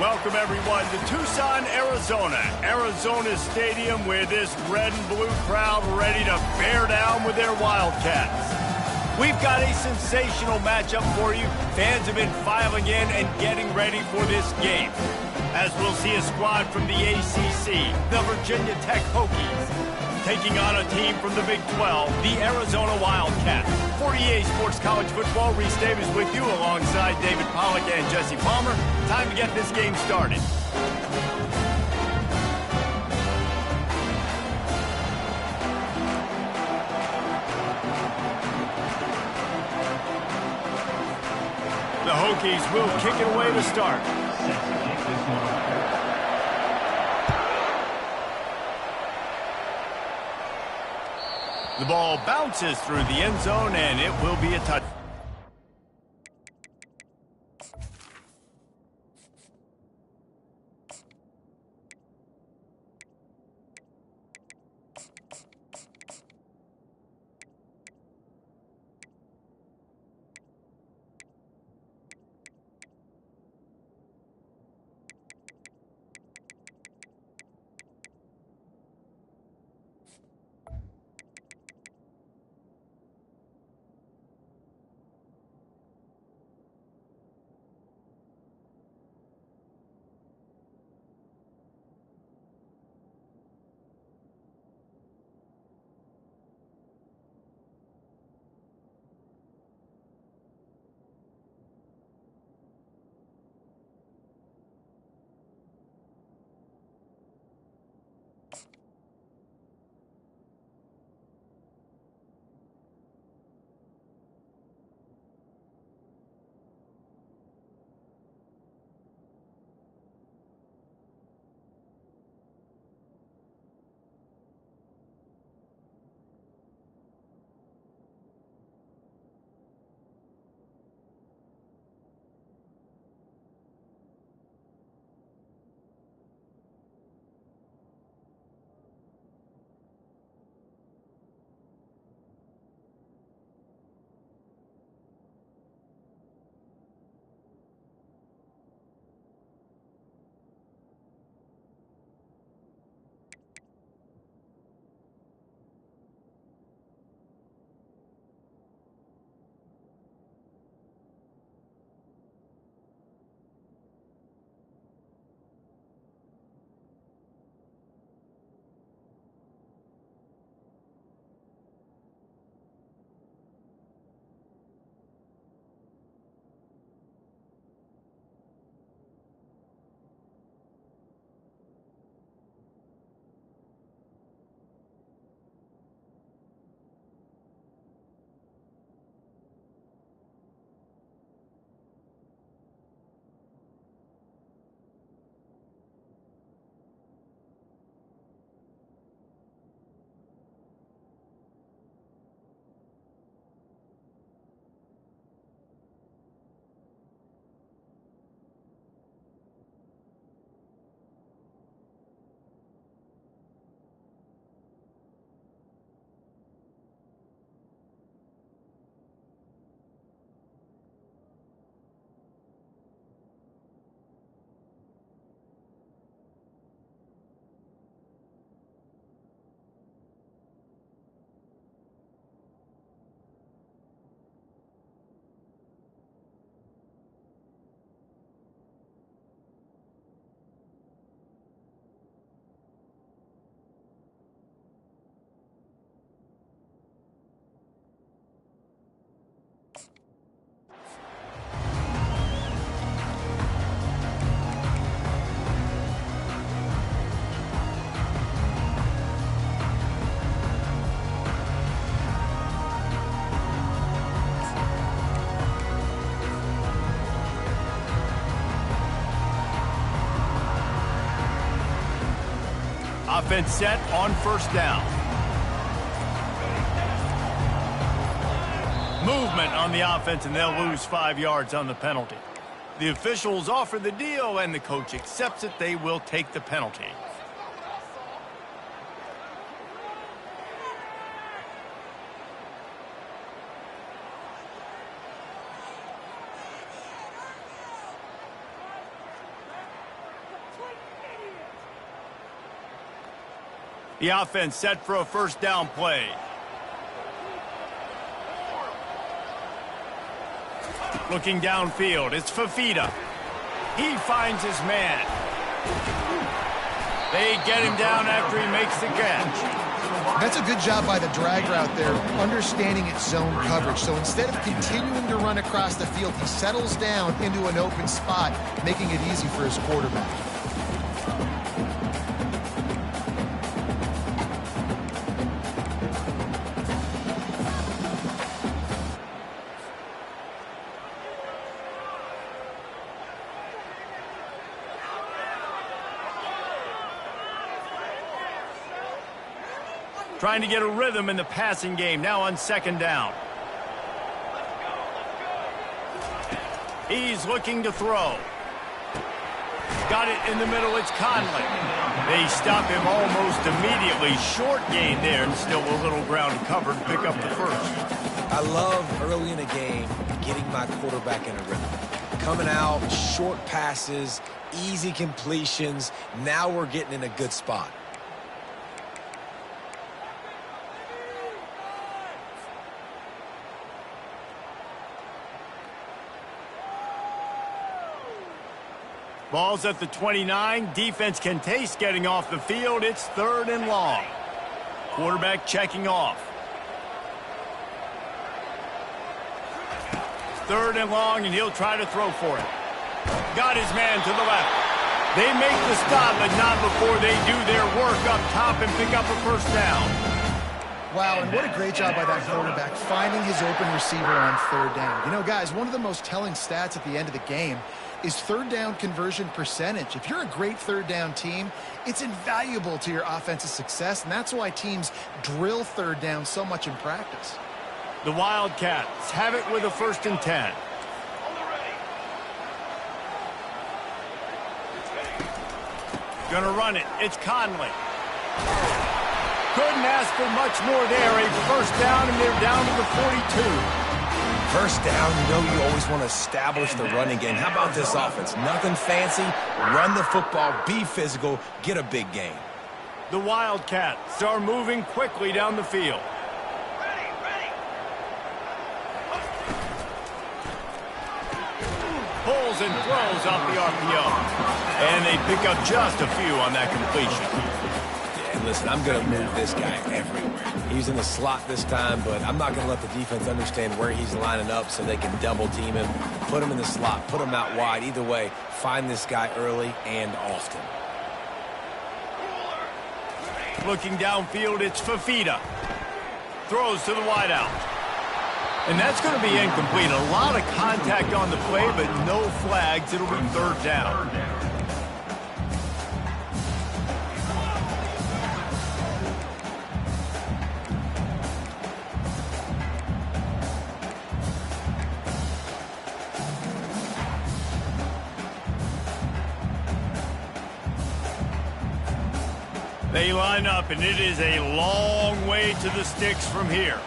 Welcome, everyone, to Tucson, Arizona. Arizona's stadium with this red and blue crowd ready to bear down with their Wildcats. We've got a sensational matchup for you. Fans have been filing in and getting ready for this game, as we'll see a squad from the ACC, the Virginia Tech Hokies, taking on a team from the Big 12, the Arizona Wildcats. For EA Sports College Football, Reese Davis with you alongside David Pollack and Jesse Palmer. Time to get this game started. The Hokies will kick it away to start. The ball bounces through the end zone, and it will be a touchdown. Offense set on first down. Movement on the offense, and they'll lose 5 yards on the penalty. The officials offer the deal, and the coach accepts it. They will take the penalty. The offense set for a first down play. Looking downfield, it's Fafita. He finds his man. They get him down after he makes the catch. That's a good job by the drag route there, understanding its zone coverage. So instead of continuing to run across the field, he settles down into an open spot, making it easy for his quarterback. Trying to get a rhythm in the passing game now on second down. He's looking to throw. Got it in the middle. It's Conley. They stop him almost immediately. Short gain there, and still a little ground covered to pick up the first. I love early in a game getting my quarterback in a rhythm. Coming out, short passes, easy completions. Now we're getting in a good spot. Ball's at the 29. Defense can taste getting off the field. It's 3rd and long. Quarterback checking off. 3rd and long, and he'll try to throw for it. Got his man to the left. They make the stop, but not before they do their work up top and pick up a first down. Wow, and what a great job by that quarterback, finding his open receiver on 3rd down. You know, guys, one of the most telling stats at the end of the game is 3rd down conversion percentage. If you're a great 3rd down team, it's invaluable to your offensive success, and that's why teams drill 3rd down so much in practice. The Wildcats have it with a 1st and 10. Gonna run it. It's Conley. Couldn't ask for much more there. A first down, and they're down to the 42. First down, you know you always want to establish the running game. How about this offense? Nothing fancy. Run the football, be physical, get a big gain. The Wildcats are moving quickly down the field. Pulls and throws off the RPO. And they pick up just a few on that completion. Yeah, listen, I'm going to move this guy everywhere. He's in the slot this time, but I'm not going to let the defense understand where he's lining up so they can double team him, put him in the slot, put him out wide. Either way, find this guy early and often. Looking downfield, it's Fafita. Throws to the wideout. And that's going to be incomplete. A lot of contact on the play, but no flags. It'll be 3rd down. They line up, and it is a long way to the sticks from here.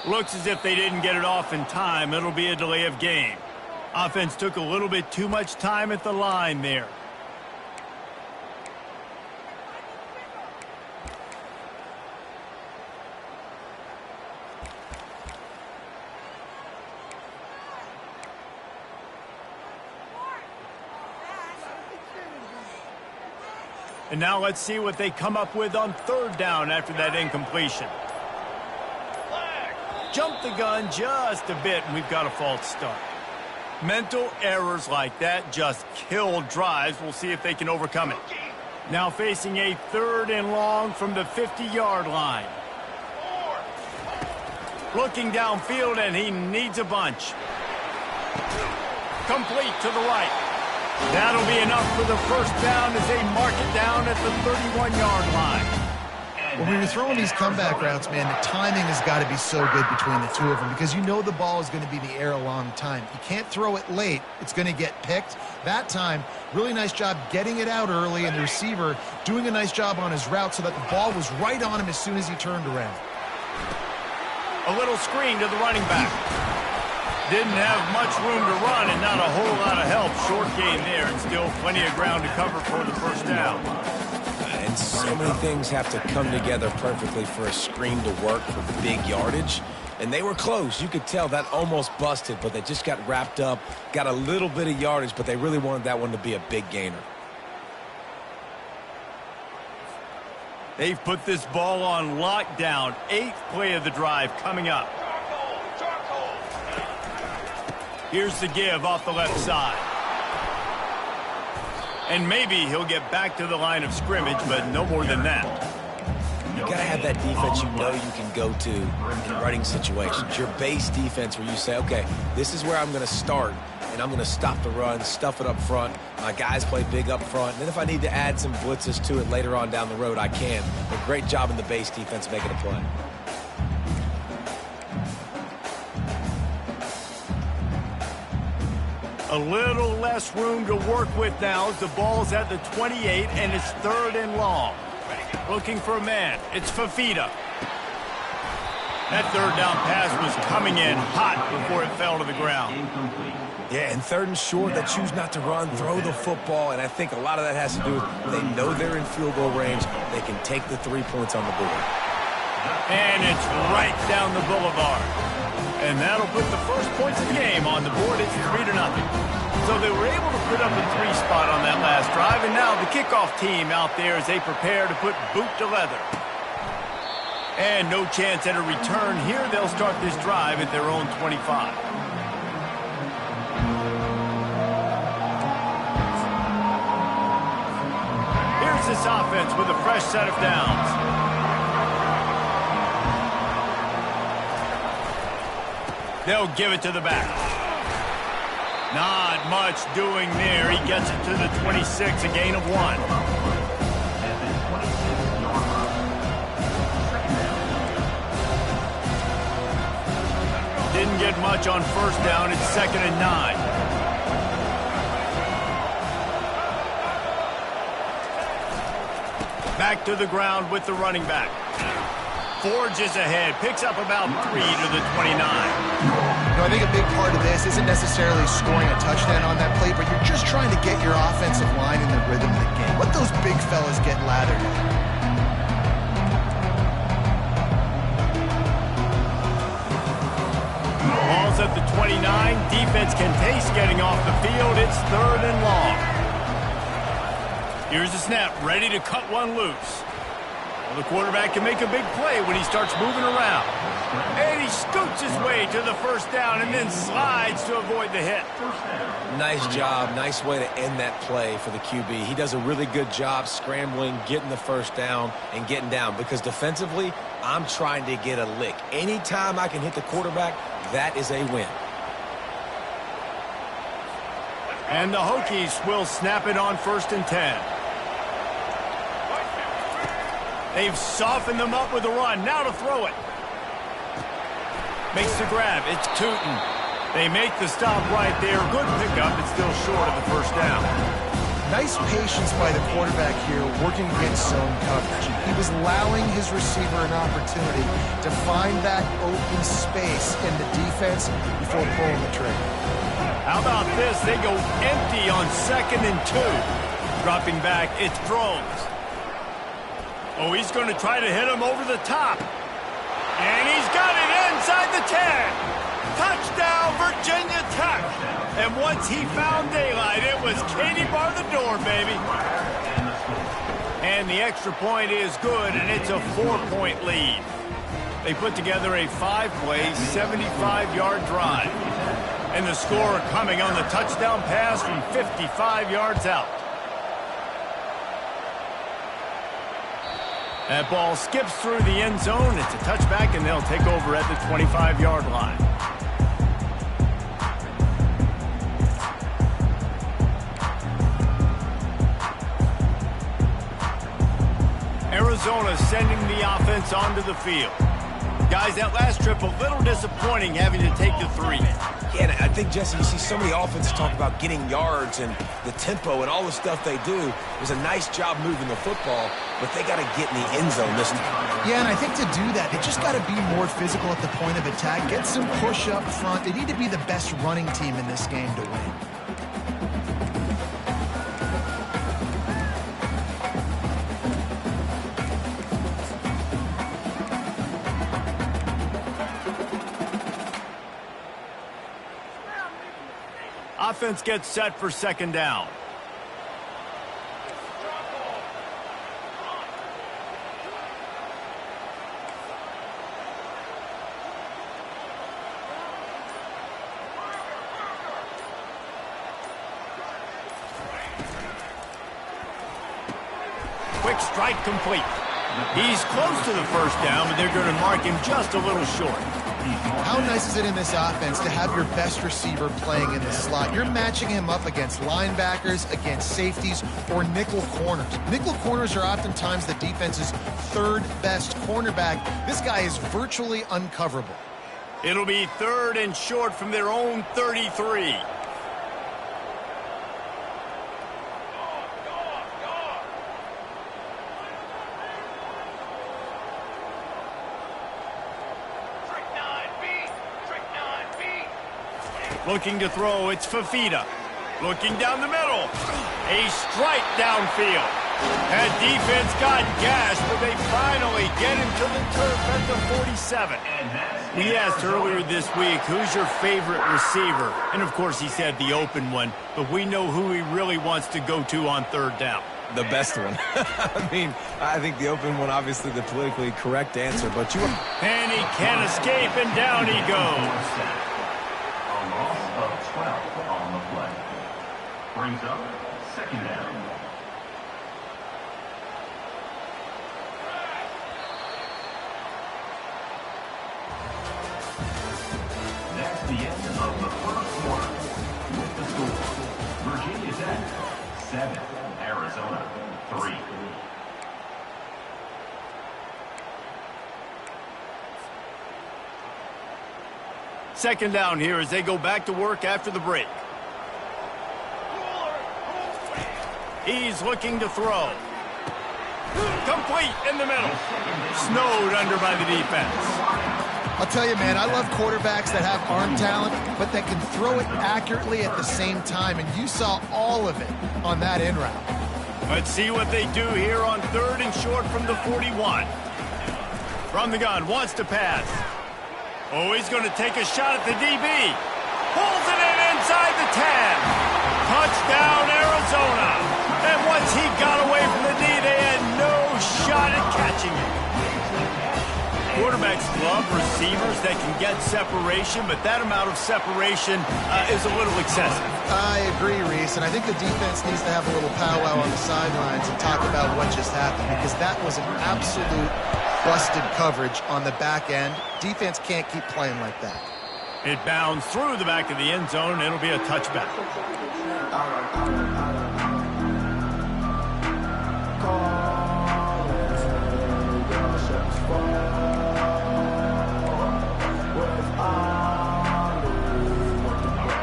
Looks as if they didn't get it off in time. It'll be a delay of game. Offense took a little bit too much time at the line there. And now let's see what they come up with on 3rd down after that incompletion. Jumped the gun just a bit, and we've got a false start. Mental errors like that just kill drives. We'll see if they can overcome it. Now facing a 3rd and long from the 50-yard line. Looking downfield, and he needs a bunch. Complete to the right. That'll be enough for the first down as they mark it down at the 31-yard line. When you're throwing these comeback routes, man, the timing has got to be so good between the two of them because you know the ball is going to be in the air a long time. You can't throw it late. It's going to get picked. That time, really nice job getting it out early, and the receiver doing a nice job on his route so that the ball was right on him as soon as he turned around. A little screen to the running back. Didn't have much room to run and not a whole lot of help. Short gain there, and still plenty of ground to cover for the first down. And so many things have to come together perfectly for a screen to work for big yardage. And they were close. You could tell that almost busted, but they just got wrapped up, got a little bit of yardage, but they really wanted that one to be a big gainer. They've put this ball on lockdown. 8th play of the drive coming up. Here's the give off the left side. And maybe he'll get back to the line of scrimmage, but no more than that. got to have that defense you know you can go to in running situations. Your base defense where you say, okay, this is where I'm going to start, and I'm going to stop the run, stuff it up front. My guys play big up front. And then if I need to add some blitzes to it later on down the road, I can. But great job in the base defense making a play. A little less room to work with now as the ball's at the 28 and it's 3rd and long. Looking for a man. It's Fafita. That 3rd down pass was coming in hot before it fell to the ground. Yeah, and 3rd and short, they choose not to run, throw the football, and I think a lot of that has to do with they know they're in field goal range. They can take the 3 points on the board. And it's right down the boulevard. And that'll put the first points of the game on the board. It's 3-0. So they were able to put up a 3 spot on that last drive, and now the kickoff team out there as they prepare to put boot to leather. And no chance at a return here. They'll start this drive at their own 25. Here's this offense with a fresh set of downs. They'll give it to the back. Not much doing there. He gets it to the 26, a gain of 1. Didn't get much on 1st down. It's 2nd and 9. Back to the ground with the running back. Forges ahead, picks up about 3 to the 29. I think a big part of this isn't necessarily scoring a touchdown on that play, but you're just trying to get your offensive line in the rhythm of the game. Let those big fellas get lathered in. Ball's at the 29. Defense can taste getting off the field. It's 3rd and long. Here's the snap, ready to cut one loose. The quarterback can make a big play when he starts moving around. And he scoots his way to the 1st down and then slides to avoid the hit. Nice job. Nice way to end that play for the QB. He does a really good job scrambling, getting the 1st down, and getting down. Because defensively, I'm trying to get a lick. Anytime I can hit the quarterback, that is a win. And the Hokies will snap it on 1st and 10. They've softened them up with a run. Now to throw it. Makes the grab. It's Tootin. They make the stop right there. Good pickup. It's still short of the 1st down. Nice patience by the quarterback here, working against zone coverage. He was allowing his receiver an opportunity to find that open space in the defense before pulling the trigger. How about this? They go empty on 2nd and 2. Dropping back, it's Drones. Oh, he's going to try to hit him over the top. And he's got it inside the 10. Touchdown, Virginia Tech. And once he found daylight, it was Katie bar the door, baby. And the extra point is good, and it's a 4-point lead. They put together a 5-play, 75-yard drive. And the score coming on the touchdown pass from 55 yards out. That ball skips through the end zone. It's a touchback, and they'll take over at the 25-yard line. Arizona sending the offense onto the field. Guys, that last trip a little disappointing having to take the 3. Yeah, and I think, Jesse, you see so many offenses talk about getting yards and the tempo and all the stuff they do. It was a nice job moving the football, but they got to get in the end zone this time. Yeah, and I think to do that, they just got to be more physical at the point of attack, get some push up front. They need to be the best running team in this game to win. Offense gets set for 2nd down. Quick strike complete. He's close to the first down, but they're going to mark him just a little short. How nice is it in this offense to have your best receiver playing in the slot? You're matching him up against linebackers, against safeties, or nickel corners. Nickel corners are oftentimes the defense's third best cornerback. This guy is virtually uncoverable. It'll be 3rd and short from their own 33. Looking to throw, it's Fafita. Looking down the middle. A strike downfield. That defense got gashed, but they finally get him to the turf at the 47. We asked earlier this week, who's your favorite receiver? And of course he said the open one, but we know who he really wants to go to on 3rd down. The best one. I mean, I think the open one, obviously the politically correct answer, but you... And he can't escape, and down he goes. Of 12 on the play. Brings up 2nd down. That's the end of the first quarter. With the score, Virginia Tech 7, Arizona 3. Second down here as they go back to work after the break. He's looking to throw. Complete in the middle. Snowed under by the defense. I'll tell you, man, I love quarterbacks that have arm talent, but that can throw it accurately at the same time, and you saw all of it on that in route. Let's see what they do here on 3rd and short from the 41. From the gun, wants to pass. Oh, he's going to take a shot at the DB. Pulls it in inside the 10. Touchdown, Arizona. And once he got away from the D, they had no shot at catching it. Quarterbacks love receivers that can get separation, but that amount of separation is a little excessive. I agree, Reese, and I think the defense needs to have a little powwow on the sidelines and talk about what just happened, because that was an absolute busted coverage on the back end. Defense can't keep playing like that. It bounds through the back of the end zone, and it'll be a touchback.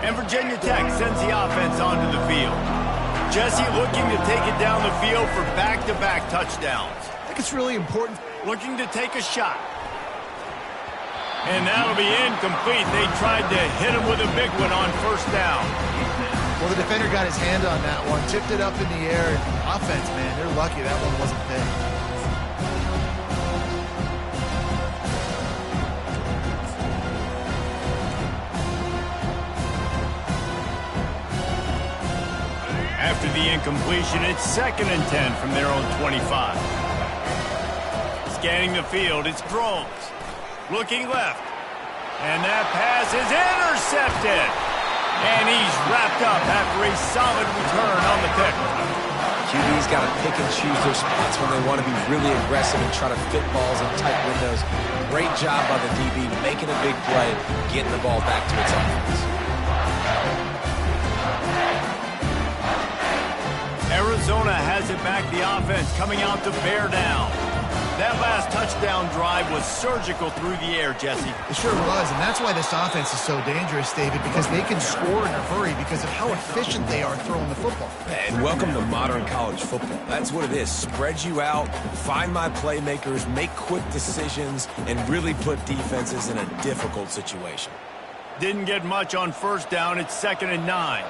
And Virginia Tech sends the offense onto the field. Jesse looking to take it down the field for back-to-back touchdowns. I think it's really important. Looking to take a shot. And that'll be incomplete. They tried to hit him with a big one on 1st down. Well, the defender got his hand on that one, tipped it up in the air. Offense, man, they're lucky that one wasn't picked. After the incompletion, it's 2nd and 10 from their own 25. Scanning the field, it's Drones. Looking left. And that pass is intercepted. And he's wrapped up after a solid return on the pick. QB's got to pick and choose their spots when they want to be really aggressive and try to fit balls in tight windows. Great job by the DB making a big play, getting the ball back to its offense. Arizona has it back, the offense coming out to bear down. That last touchdown drive was surgical through the air, Jesse. It sure was, and that's why this offense is so dangerous, David, because they can score in a hurry because of how efficient they are throwing the football. And welcome to modern college football. That's what it is. Spread you out, find my playmakers, make quick decisions, and really put defenses in a difficult situation. Didn't get much on 1st down. It's 2nd and 9.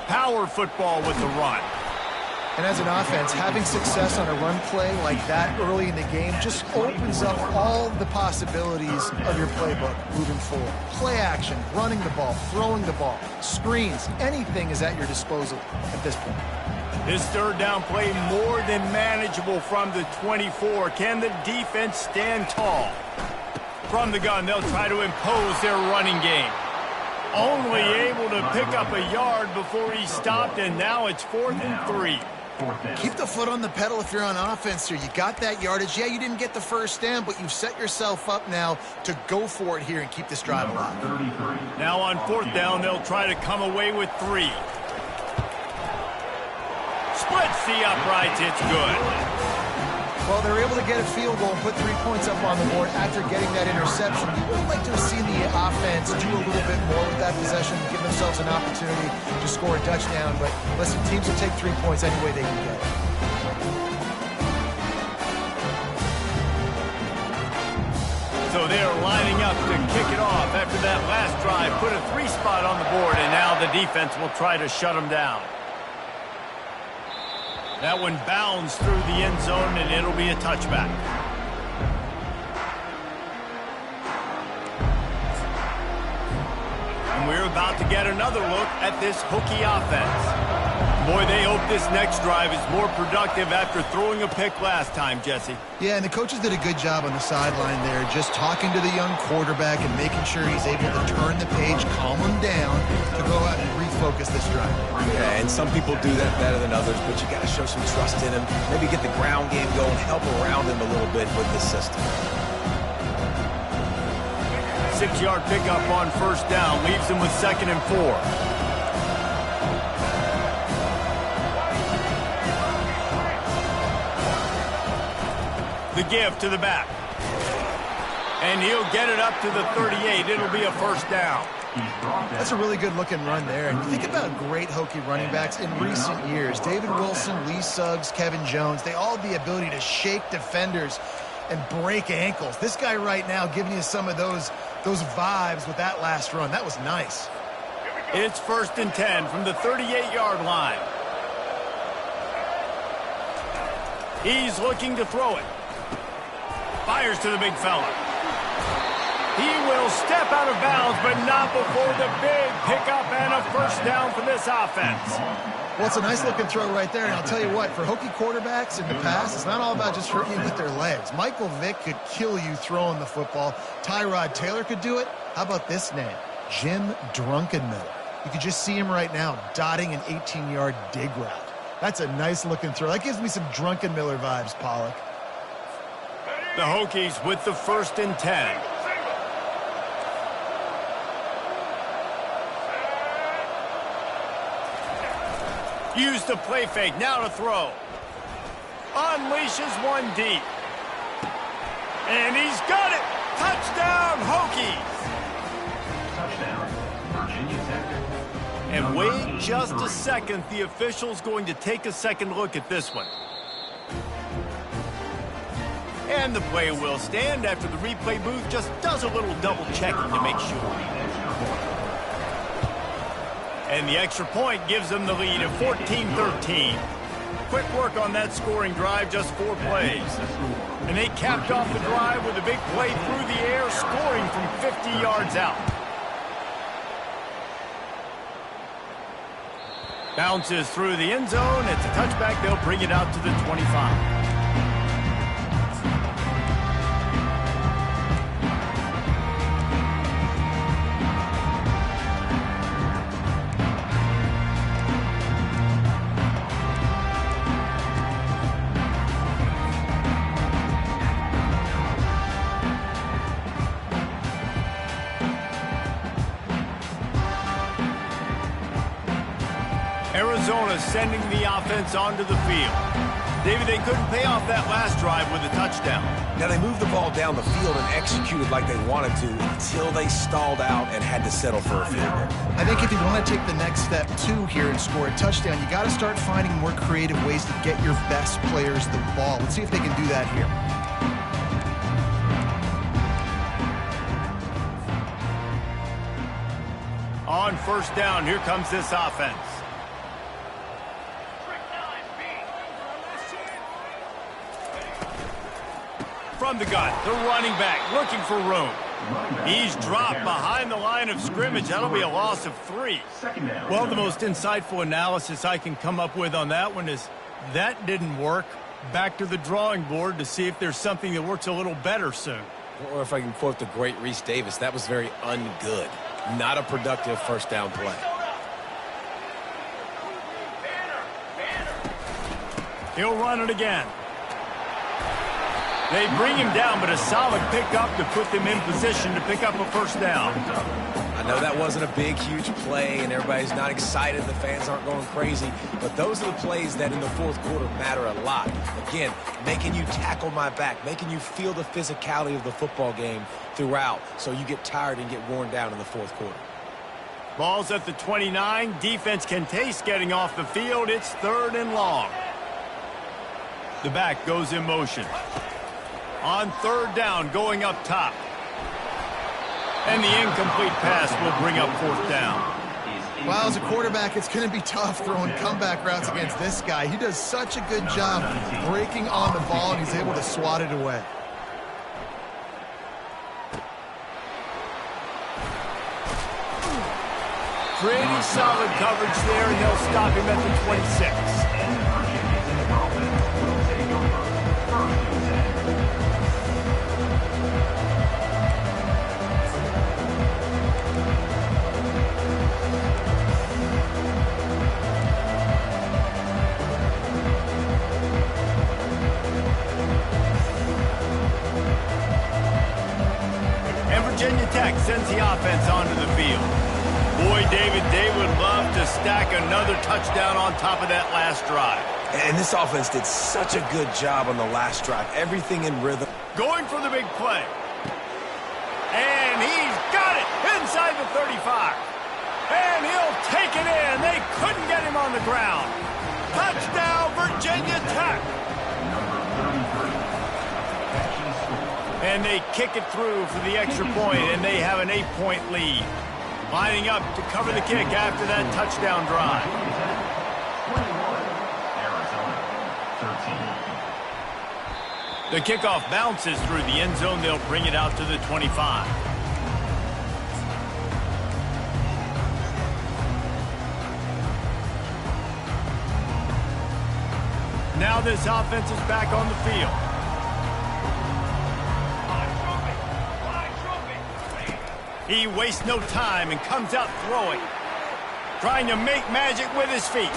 Power football with the run. And as an offense, having success on a run play like that early in the game just opens up all the possibilities of your playbook moving forward. Play action, running the ball, throwing the ball, screens, anything is at your disposal at this point. This 3rd down play more than manageable from the 24. Can the defense stand tall? From the gun, they'll try to impose their running game. Only able to pick up a yard before he stopped, and now it's 4th and 3. Keep the foot on the pedal if you're on offense here. You got that yardage. Yeah, you didn't get the first down, but you've set yourself up now to go for it here and keep this drive alive. Now on 4th down, they'll try to come away with 3. Splits the uprights. It's good. Well, they were able to get a field goal and put 3 points up on the board after getting that interception. You would like to have seen the offense do a little bit more with that possession, give themselves an opportunity to score a touchdown. But listen, teams will take 3 points any way they can get it. So they're lining up to kick it off after that last drive. Put a 3 spot on the board, and now the defense will try to shut them down. That one bounds through the end zone, and it'll be a touchback. And we're about to get another look at this Hokie offense. Boy, they hope this next drive is more productive after throwing a pick last time, Jesse. Yeah, and the coaches did a good job on the sideline there, just talking to the young quarterback and making sure he's able to turn the page, calm him down, to go out and refocus this drive. Yeah, and some people do that better than others, but you got to show some trust in him. Maybe get the ground game going, help around him a little bit with the system. 6-yard pickup on 1st down leaves him with 2nd and 4. The give to the back. And he'll get it up to the 38. It'll be a 1st down. That's a really good-looking run there. And you think about great Hokie running backs in recent years. David Wilson, Lee Suggs, Kevin Jones, they all have the ability to shake defenders and break ankles. This guy right now giving you some of those vibes with that last run. That was nice. It's 1st and 10 from the 38-yard line. He's looking to throw it. Fires to the big fella. He will step out of bounds, but not before the big pickup and a 1st down for this offense. Well, it's a nice-looking throw right there, and I'll tell you what, for Hokie quarterbacks in the past, it's not all about just hurting you with their legs. Michael Vick could kill you throwing the football. Tyrod Taylor could do it. How about this name? Jim Drunkenmiller. You could just see him right now dotting an 18-yard dig route. That's a nice-looking throw. That gives me some Drunkenmiller vibes, Pollock. The Hokies with the 1st and 10. Use the play fake, now to throw. Unleashes one deep. And he's got it! Touchdown, Hokies! Touchdown, Virginia Tech. And wait just a second. The official's going to take a second look at this one. And the play will stand after the replay booth just does a little double checking to make sure. And the extra point gives them the lead at 14-13. Quick work on that scoring drive, just 4 plays. And they capped off the drive with a big play through the air, scoring from 50 yards out. Bounces through the end zone. It's a touchback. They'll bring it out to the 25. Arizona sending the offense onto the field. David, they couldn't pay off that last drive with a touchdown. Now, they moved the ball down the field and executed like they wanted to until they stalled out and had to settle for a field goal. I think if you want to take the next step, too, here and score a touchdown, you got to start finding more creative ways to get your best players the ball. Let's see if they can do that here. On 1st down, here comes this offense. From the gun, the running back looking for room. He's dropped behind the line of scrimmage. That'll be a loss of 3. Well, the most insightful analysis I can come up with on that one is that didn't work. Back to the drawing board to see if there's something that works a little better soon. Or if I can quote the great Reese Davis, that was very ungood. Not a productive first down play. He'll run it again. They bring him down, but a solid pickup to put them in position to pick up a first down. I know that wasn't a big, huge play, and everybody's not excited. The fans aren't going crazy. But those are the plays that in the fourth quarter matter a lot. Again, making you tackle my back, making you feel the physicality of the football game throughout so you get tired and get worn down in the fourth quarter. Ball's at the 29. Defense can taste getting off the field. It's 3rd and long. The back goes in motion. On 3rd down, going up top. And the incomplete pass will bring up 4th down. Well, as a quarterback, it's going to be tough throwing comeback routes against this guy. He does such a good job breaking on the ball, and he's able to swat it away. Pretty solid coverage there, and they'll stop him at the 26. Virginia Tech sends the offense onto the field. Boy, David, they would love to stack another touchdown on top of that last drive. And this offense did such a good job on the last drive. Everything in rhythm. Going for the big play. And he's got it inside the 35. And he'll take it in. They couldn't get him on the ground. Touchdown, Virginia Tech. And they kick it through for the extra point, and they have an 8-point lead. Lining up to cover the kick after that touchdown drive. The kickoff bounces through the end zone. They'll bring it out to the 25. Now this offense is back on the field. He wastes no time and comes out throwing. Trying to make magic with his feet.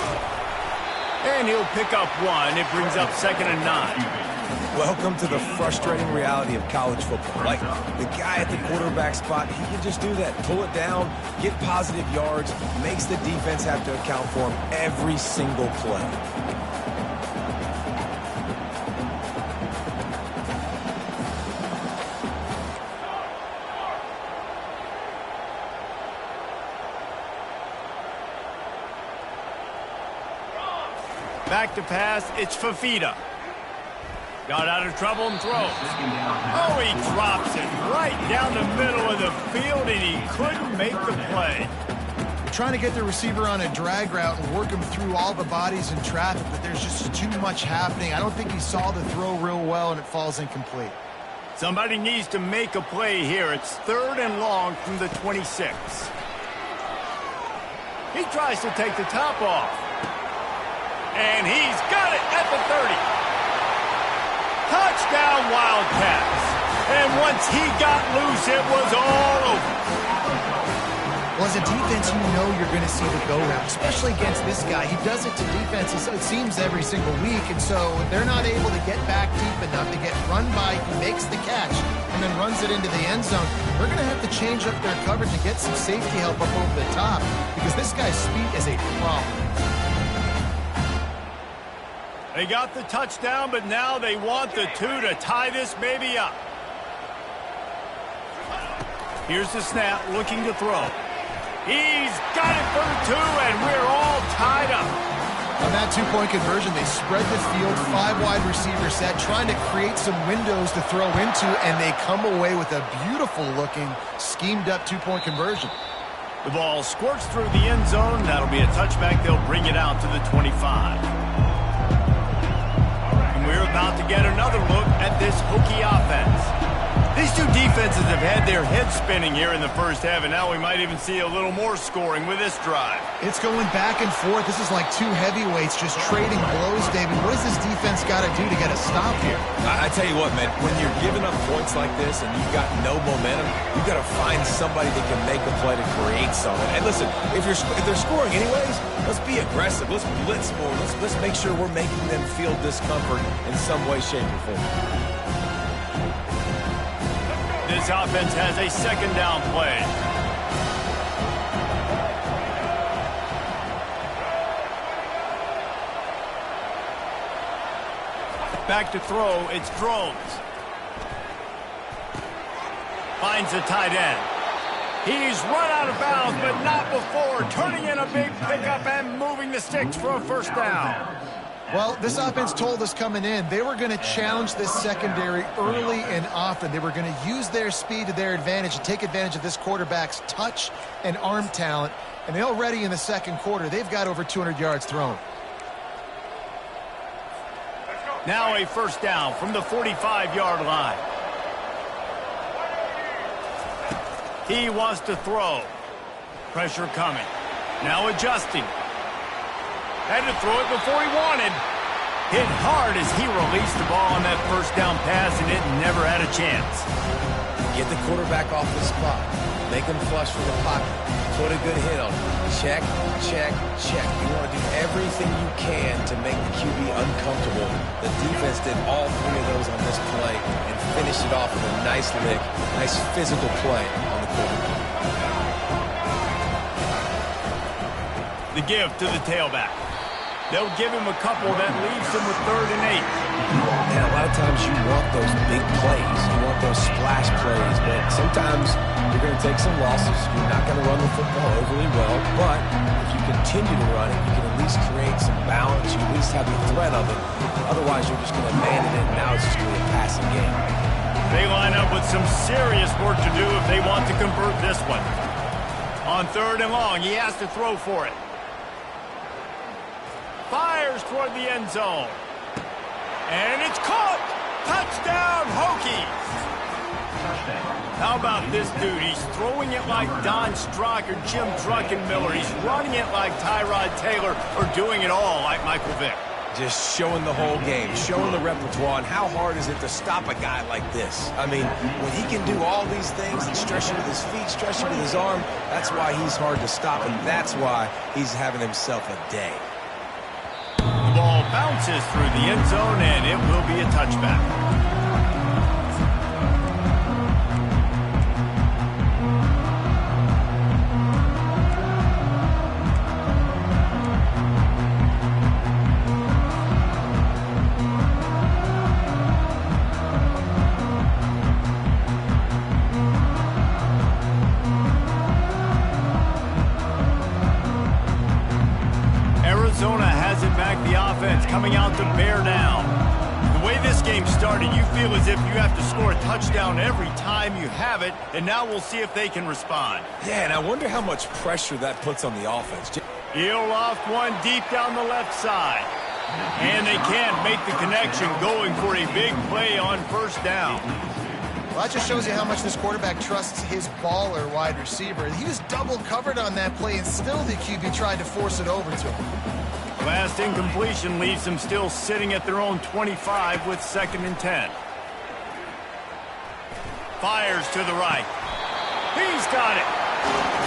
And he'll pick up one. It brings up 2nd and 9. Welcome to the frustrating reality of college football. Like, the guy at the quarterback spot, he can just do that. Pull it down, get positive yards, makes the defense have to account for him every single play. Back to pass, it's Fafita. Got out of trouble and throws. Oh, he drops it right down the middle of the field, and he couldn't make the play. Trying to get the receiver on a drag route and work him through all the bodies in traffic, but there's just too much happening. I don't think he saw the throw real well, and it falls incomplete. Somebody needs to make a play here. It's 3rd and long from the 26. He tries to take the top off. And he's got it at the 30. Touchdown, Wildcats. And once he got loose, it was all over. Well, as a defense, you know you're going to see the go-round, especially against this guy. He does it to defenses, it seems, every single week, and so they're not able to get back deep enough to get run by. He makes the catch and then runs it into the end zone. They're going to have to change up their coverage to get some safety help up over the top because this guy's speed is a problem. They got the touchdown, but now they want the 2 to tie this baby up. Here's the snap, looking to throw. He's got it for the 2, and we're all tied up. On that 2-point conversion, they spread the field, 5-wide receiver set, trying to create some windows to throw into, and they come away with a beautiful-looking, schemed-up 2-point conversion. The ball squirts through the end zone. That'll be a touchback. They'll bring it out to the 25. We're about to get another look at this Hokie offense. These two defenses have had their heads spinning here in the first half, and now we might even see a little more scoring with this drive. It's going back and forth. This is like two heavyweights just trading blows, David. What does this defense got to do to get a stop here? I tell you what, man, when you're giving up points like this and you've got no momentum, you've got to find somebody that can make a play to create something. And listen, if they're scoring anyways, let's be aggressive. Let's blitz more. Let's make sure we're making them feel discomfort in some way, shape, or form. This offense has a second down play. Back to throw, it's Drones. Finds the tight end. He's run out of bounds, but not before turning in a big pickup and moving the sticks for a first down. Well, this offense told us coming in they were going to challenge this secondary early and often. They were going to use their speed to their advantage and take advantage of this quarterback's touch and arm talent. And already in the second quarter, they've got over 200 yards thrown. Now a first down from the 45-yard line. He wants to throw. Pressure coming. Now adjusting. Had to throw it before he wanted. Hit hard as he released the ball on that first down pass, and it never had a chance. Get the quarterback off the spot. Make him flush from the pocket. Put a good hit on him. Check, check, check. You want to do everything you can to make the QB uncomfortable. The defense did all three of those on this play and finished it off with a nice lick, nice physical play on the quarterback. The give to the tailback. They'll give him a couple that leaves him with 3rd and 8. And a lot of times you want those big plays. You want those splash plays. But sometimes you're going to take some losses. You're not going to run the football overly well. But if you continue to run it, you can at least create some balance. You at least have the threat of it. Otherwise, you're just going to abandon it, and now it's just going to be a passing game. They line up with some serious work to do if they want to convert this one. On 3rd and long, he has to throw for it. Fires toward the end zone. And it's caught! Touchdown, Hokies! How about this dude? He's throwing it like Don Strock or Jim Druckenmiller. He's running it like Tyrod Taylor, or doing it all like Michael Vick. Just showing the whole game, showing the repertoire, and how hard is it to stop a guy like this? I mean, when he can do all these things and stretch it with his feet, stretch it with his arm, that's why he's hard to stop, and that's why he's having himself a day. The ball bounces through the end zone, and it will be a touchback. Arizona has it back, the offense coming out to bear down. The way this game started, you feel as if you have to score a touchdown every time you have it, and now we'll see if they can respond. Yeah, and I wonder how much pressure that puts on the offense. He'll loft one deep down the left side. And they can't make the connection, going for a big play on first down. Well, that just shows you how much this quarterback trusts his baller wide receiver. He was double covered on that play, and still the QB tried to force it over to him. Last incompletion leaves them still sitting at their own 25 with 2nd and 10. Fires to the right. He's got it.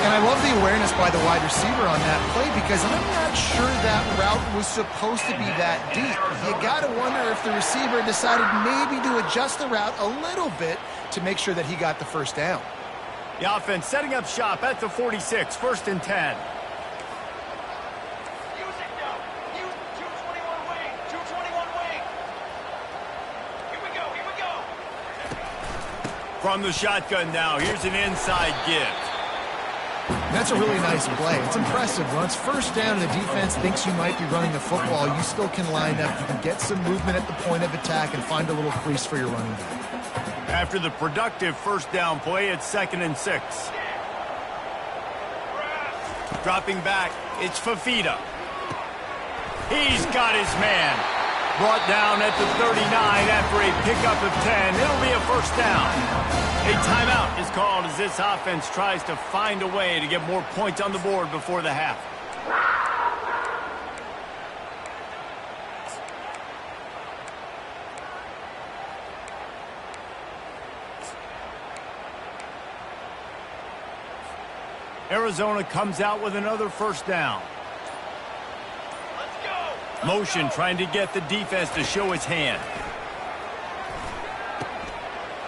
And I love the awareness by the wide receiver on that play, because I'm not sure that route was supposed to be that deep. You got to wonder if the receiver decided maybe to adjust the route a little bit to make sure that he got the first down. The offense setting up shop at the 46, 1st and 10. From the shotgun now, here's an inside give. That's a really nice play. It's impressive. Once first down, the defense thinks you might be running the football. You still can line up. You can get some movement at the point of attack and find a little crease for your running back. After the productive first down play, it's 2nd and 6. Dropping back, it's Fafita. He's got his man. Brought down at the 39 after a pickup of 10. It'll be a first down. A timeout is called as this offense tries to find a way to get more points on the board before the half. Arizona comes out with another first down. Motion trying to get the defense to show its hand.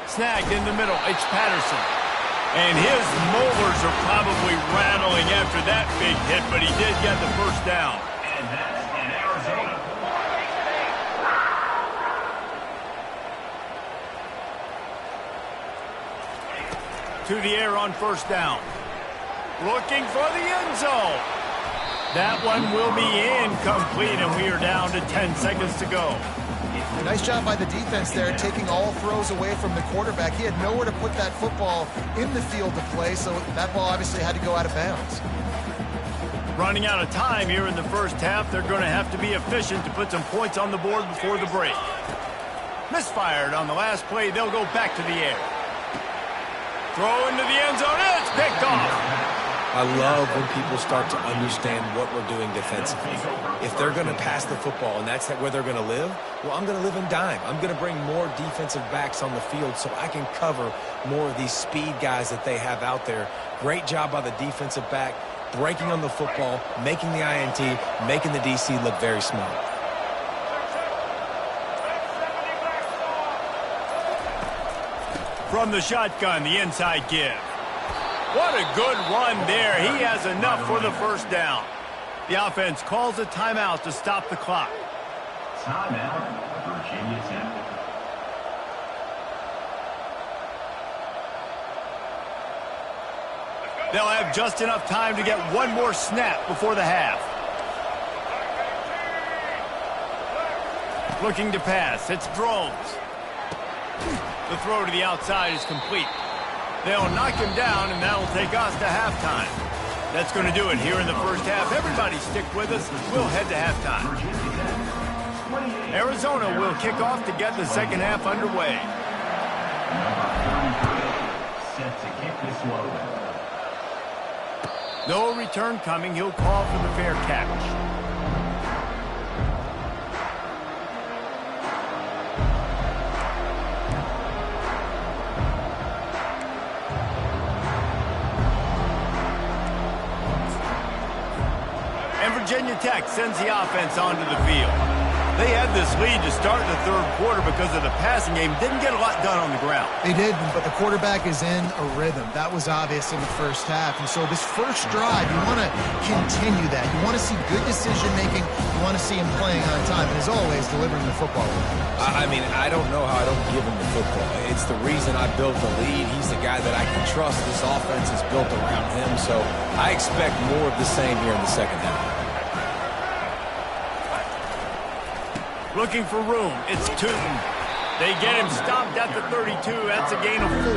Snagged in the middle. It's Patterson. And his molars are probably rattling after that big hit, but he did get the first down. And that's in Arizona. To the air on first down. Looking for the end zone. That one will be incomplete, and we are down to 10 seconds to go. Nice job by the defense there, taking all throws away from the quarterback. He had nowhere to put that football in the field to play, so that ball obviously had to go out of bounds. Running out of time here in the first half. They're going to have to be efficient to put some points on the board before the break. Misfired on the last play. They'll go back to the air. Throw into the end zone. It's picked off. I love when people start to understand what we're doing defensively. If they're going to pass the football and that's where they're going to live, well, I'm going to live in dime. I'm going to bring more defensive backs on the field so I can cover more of these speed guys that they have out there. Great job by the defensive back, breaking on the football, making the INT, making the DC look very smart. From the shotgun, the inside give. What a good run there. He has enough for the first down. The offense calls a timeout to stop the clock. Timeout, Virginia Tech. They'll have just enough time to get one more snap before the half. Looking to pass. It's Drones. The throw to the outside is complete. They'll knock him down, and that'll take us to halftime. That's going to do it here in the first half. Everybody stick with us. We'll head to halftime. Arizona will kick off to get the second half underway. Number 33, set to kick this one. No return coming. He'll call for the fair catch. Virginia Tech sends the offense onto the field. They had this lead to start the third quarter because of the passing game. Didn't get a lot done on the ground. They did, but the quarterback is in a rhythm. That was obvious in the first half. And so this first drive, you want to continue that. You want to see good decision-making. You want to see him playing on time. And as always, delivering the football. I mean, I don't know how I don't give him the football. It's the reason I built the lead. He's the guy that I can trust. This offense is built around him. So I expect more of the same here in the second half. Looking for room. It's Tootin. They get him stopped at the 32. That's a gain of 4.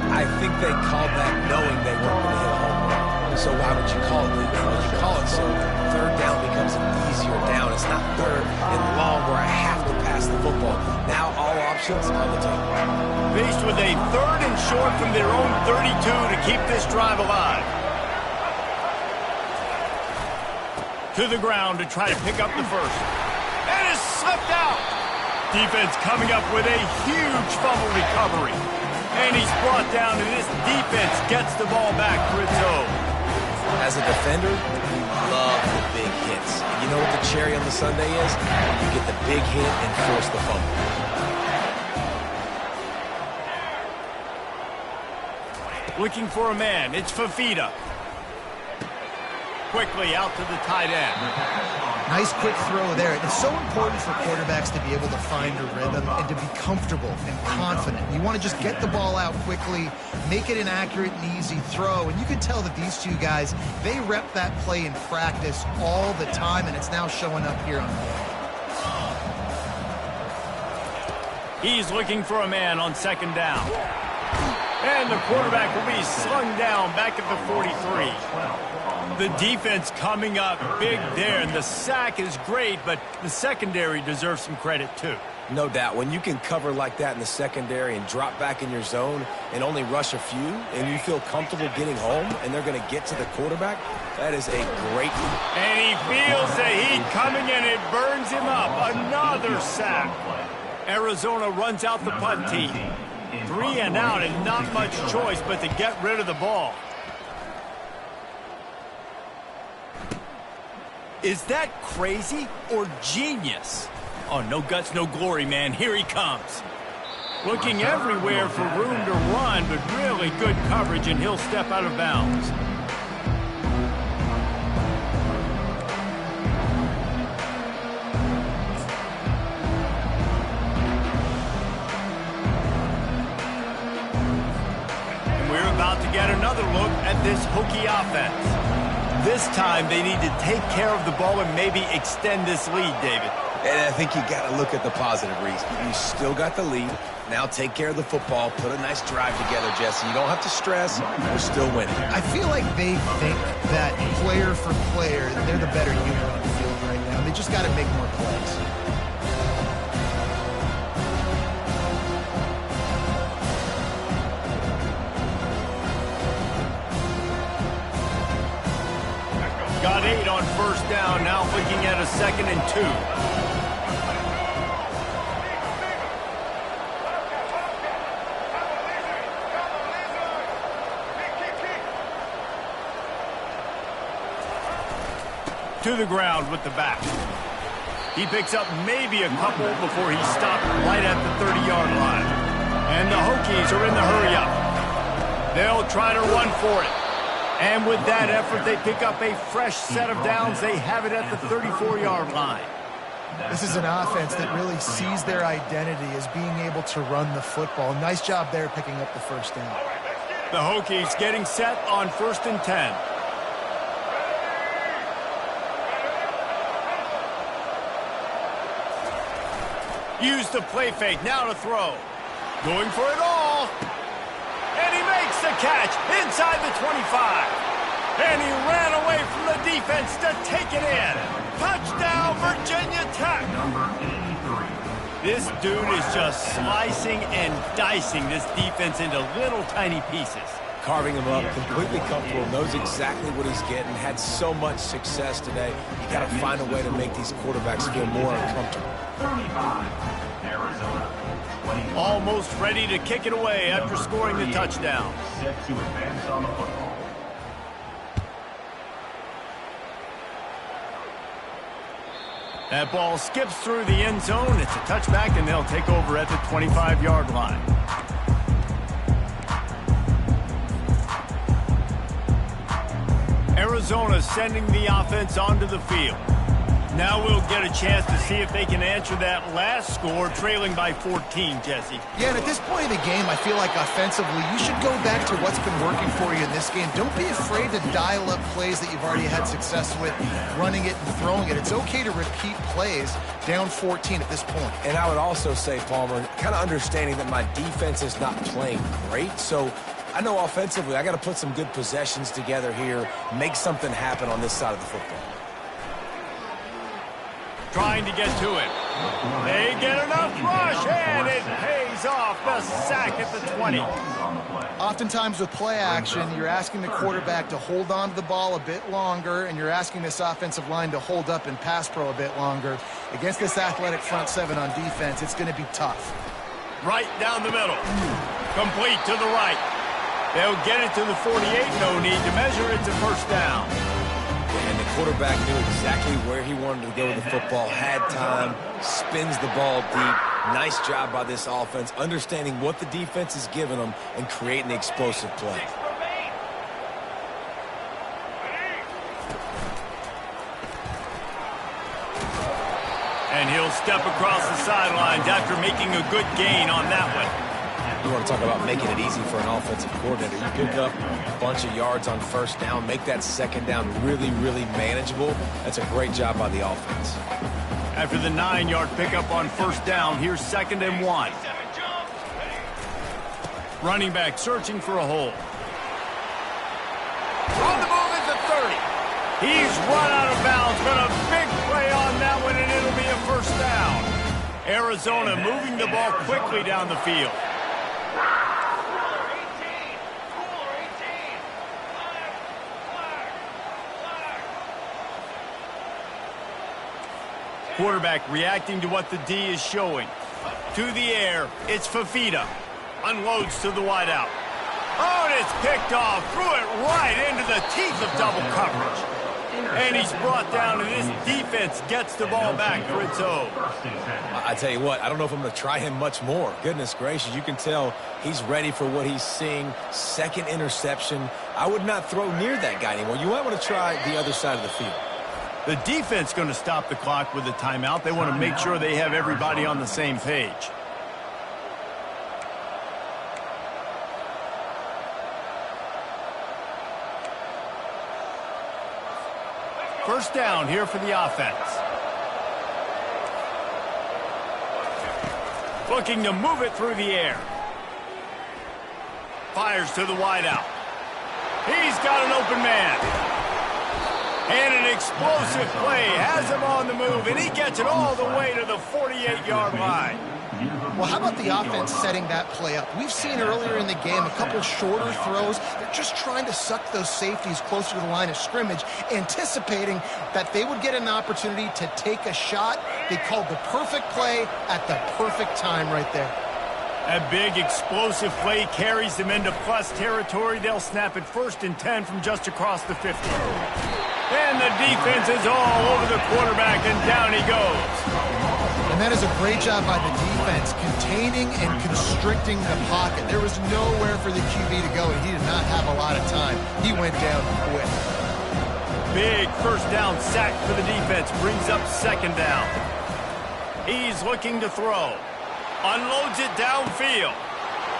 I think they called that knowing they weren't going to hit a home run. So why would you call it that? Well, you call it so third down becomes an easier down. It's not third and long where I have to pass the football. Now all options on the table. Faced with a third and short from their own 32 to keep this drive alive. To the ground to try to pick up the first. And is slipped out. Defense coming up with a huge fumble recovery. And he's brought down, and this defense gets the ball back for its own. As a defender, we love the big hits. You know what the cherry on the sundae is? You get the big hit and force the fumble. Looking for a man. It's Fafita. Quickly out to the tight end. Nice quick throw there. It's so important for quarterbacks to be able to find a rhythm and to be comfortable and confident. You want to just get the ball out quickly, make it an accurate and easy throw. And you can tell that these two guys, they rep that play in practice all the time, and it's now showing up here on the field. He's looking for a man on second down. And the quarterback will be slung down back at the 43. The defense coming up big there, and the sack is great, but the secondary deserves some credit too. No doubt. When you can cover like that in the secondary and drop back in your zone and only rush a few, and you feel comfortable getting home, and they're going to get to the quarterback, that is a great... And he feels the heat coming, and it burns him up. Another sack. Arizona runs out the punt team. 3 and out, and not much choice but to get rid of the ball. Is that crazy or genius? Oh, no guts, no glory, man. Here he comes. Looking everywhere for room to run, but really good coverage, and he'll step out of bounds. And we're about to get another look at this Hokie offense. This time, they need to take care of the ball and maybe extend this lead, David. And I think you got to look at the positive, Reese. You still got the lead. Now take care of the football. Put a nice drive together, Jesse. You don't have to stress. We're still winning. I feel like they think that player for player, they're the better unit on the field right now. They just got to make more plays. Got 8 on first down, now looking at a 2nd and 2. To the ground with the back. He picks up maybe a couple before he stopped right at the 30-yard line. And the Hokies are in the hurry up. They'll try to run for it. And with that effort, they pick up a fresh set of downs. They have it at the 34-yard line. This is an offense that really sees their identity as being able to run the football. Nice job there picking up the first down. The Hokies getting set on 1st and 10. Use the play fake, now to throw. Going for it all. And he makes the catch inside the 25. And he ran away from the defense to take it in. Touchdown, Virginia Tech. Number 83. This dude is just slicing and dicing this defense into little tiny pieces. Carving him up, completely comfortable, knows exactly what he's getting, had so much success today. You got to find a way to make these quarterbacks feel more uncomfortable. 35. Arizona. 21. Almost ready to kick it away after scoring the touchdown. Set to advance on the football. That ball skips through the end zone. It's a touchback, and they'll take over at the 25-yard line. Arizona sending the offense onto the field. Now we'll get a chance to see if they can answer that last score, trailing by 14, Jesse. Yeah, and at this point in the game, I feel like offensively, you should go back to what's been working for you in this game. Don't be afraid to dial up plays that you've already had success with, running it and throwing it. It's okay to repeat plays down 14 at this point. And I would also say, Palmer, kind of understanding that my defense is not playing great, so I know offensively I got to put some good possessions together here, make something happen on this side of the football. Trying to get to it. They get enough rush, and it pays off. The sack at the 20. Oftentimes with play action, you're asking the quarterback to hold on to the ball a bit longer, and you're asking this offensive line to hold up in pass pro a bit longer. Against this athletic front seven on defense, it's going to be tough. Right down the middle. Complete to the right. They'll get it to the 48. No need to measure. It's a first down. And the quarterback knew exactly where he wanted to go with the football, had time, spins the ball deep. Nice job by this offense, understanding what the defense is giving them and creating the explosive play. And he'll step across the sidelines after making a good gain on that one. You want to talk about making it easy for an offensive coordinator. You pick up a bunch of yards on first down, make that second down really, really manageable. That's a great job by the offense. After the 9-yard pickup on first down, here's 2nd and 1. Running back searching for a hole. On the move is the 30. He's run out of bounds, but a big play on that one, and it'll be a first down. Arizona moving the ball quickly down the field. Quarterback reacting to what the D is showing. To the air, it's Fafita. Unloads to the wideout. Oh, and it's picked off. Threw it right into the teeth of double coverage. And he's brought down, and this defense gets the ball back for its own. I tell you what, I don't know if I'm going to try him much more. Goodness gracious, you can tell he's ready for what he's seeing. Second interception. I would not throw near that guy anymore. You might want to try the other side of the field. The defense going to stop the clock with a timeout. They want to make sure they have everybody on the same page. First down here for the offense. Looking to move it through the air. Fires to the wideout. He's got an open man. And an explosive play has him on the move, and he gets it all the way to the 48-yard line. Well, how about the offense setting that play up? We've seen earlier in the game a couple shorter throws. They're just trying to suck those safeties closer to the line of scrimmage, anticipating that they would get an opportunity to take a shot. They called the perfect play at the perfect time right there. A big explosive play carries them into plus territory. They'll snap it 1st and 10 from just across the 50. And the defense is all over the quarterback, and down he goes. And that is a great job by the defense, containing and constricting the pocket. There was nowhere for the QB to go, and he did not have a lot of time. He went down quick. Big first down sack for the defense, brings up 2nd down. He's looking to throw. Unloads it downfield.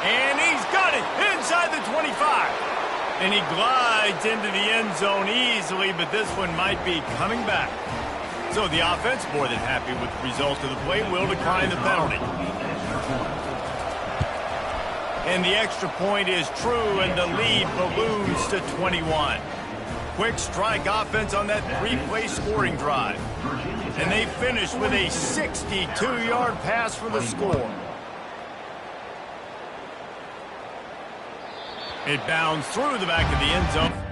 And he's got it inside the 25. And he glides into the end zone easily, but this one might be coming back. So the offense, more than happy with the result of the play, will decline the penalty. And the extra point is true, and the lead balloons to 21. Quick strike offense on that 3-play scoring drive. And they finish with a 62-yard pass for the score. It bounds through the back of the end zone.